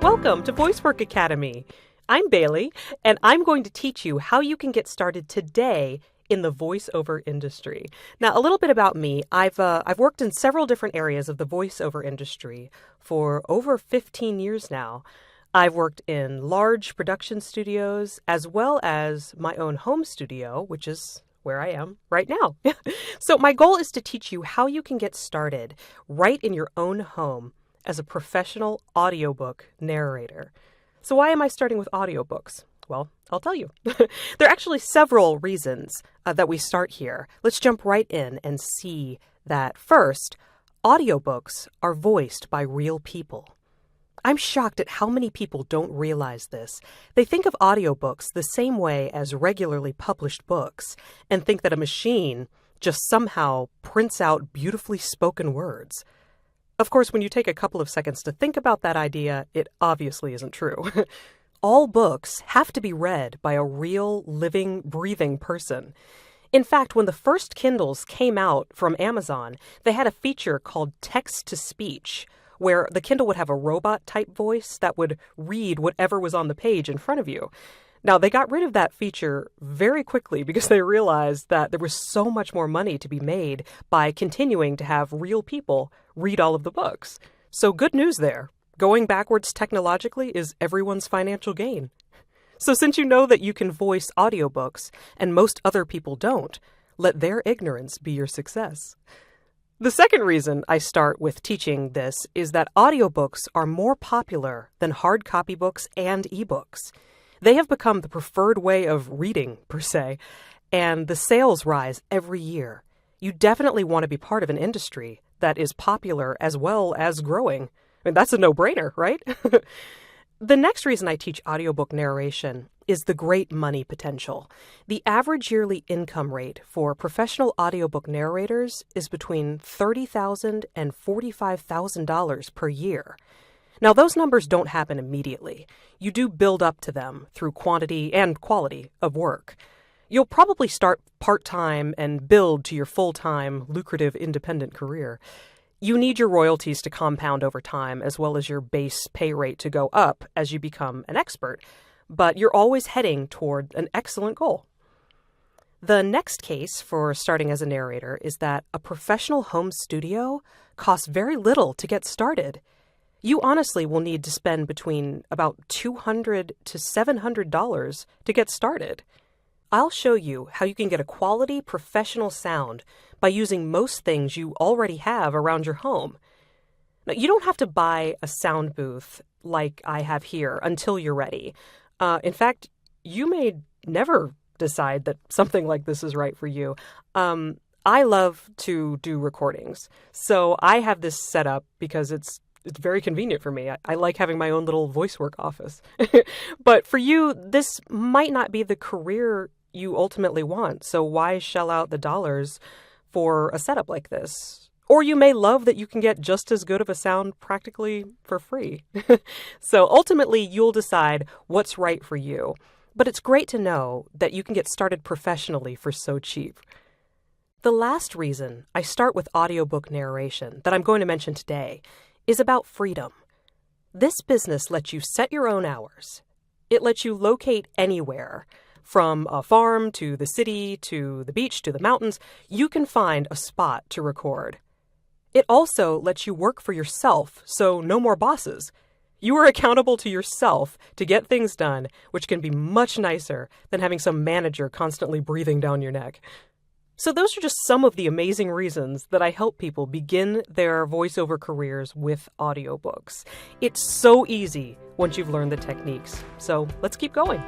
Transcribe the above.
Welcome to VoiceWork Academy. I'm Bailey, and I'm going to teach you how you can get started today in the voiceover industry. Now, a little bit about me. I've worked in several different areas of the voiceover industry for over 15 years now. I've worked in large production studios as well as my own home studio, which is where I am right now. So my goal is to teach you how you can get started right in your own home as a professional audiobook narrator. So why am I starting with audiobooks? Well, I'll tell you. There are actually several reasons that we start here. Let's jump right in and see that first, audiobooks are voiced by real people. I'm shocked at how many people don't realize this. They think of audiobooks the same way as regularly published books and think that a machine just somehow prints out beautifully spoken words. Of course, when you take a couple of seconds to think about that idea, it obviously isn't true. All books have to be read by a real, living, breathing person. In fact, when the first Kindles came out from Amazon, they had a feature called text-to-speech, where the Kindle would have a robot-type voice that would read whatever was on the page in front of you. Now, they got rid of that feature very quickly because they realized that there was so much more money to be made by continuing to have real people read all of the books. So good news there. Going backwards technologically is everyone's financial gain. So since you know that you can voice audiobooks and most other people don't, let their ignorance be your success. The second reason I start with teaching this is that audiobooks are more popular than hard copy books and eBooks. They have become the preferred way of reading, per se, and the sales rise every year. You definitely want to be part of an industry that is popular as well as growing. I mean, that's a no-brainer, right? The next reason I teach audiobook narration is the great money potential. The average yearly income rate for professional audiobook narrators is between $30,000 and $45,000 per year. Now, those numbers don't happen immediately. You do build up to them through quantity and quality of work. You'll probably start part-time and build to your full-time, lucrative independent career. You need your royalties to compound over time, as well as your base pay rate to go up as you become an expert. But you're always heading toward an excellent goal. The next case for starting as a narrator is that a professional home studio costs very little to get started. You honestly will need to spend between about $200 to $700 to get started. I'll show you how you can get a quality professional sound by using most things you already have around your home. Now, you don't have to buy a sound booth like I have here until you're ready. In fact, you may never decide that something like this is right for you. I love to do recordings, so I have this set up because it's very convenient for me. I like having my own little voice work office. But for you, this might not be the career you ultimately want, so why shell out the dollars for a setup like this? Or you may love that you can get just as good of a sound practically for free. So ultimately, you'll decide what's right for you. But it's great to know that you can get started professionally for so cheap. The last reason I start with audiobook narration that I'm going to mention today is about freedom. This business lets you set your own hours. It lets you locate anywhere. From a farm to the city to the beach to the mountains, you can find a spot to record. It also lets you work for yourself, so no more bosses. You are accountable to yourself to get things done, which can be much nicer than having some manager constantly breathing down your neck. So those are just some of the amazing reasons that I help people begin their voiceover careers with audiobooks. It's so easy once you've learned the techniques. So let's keep going.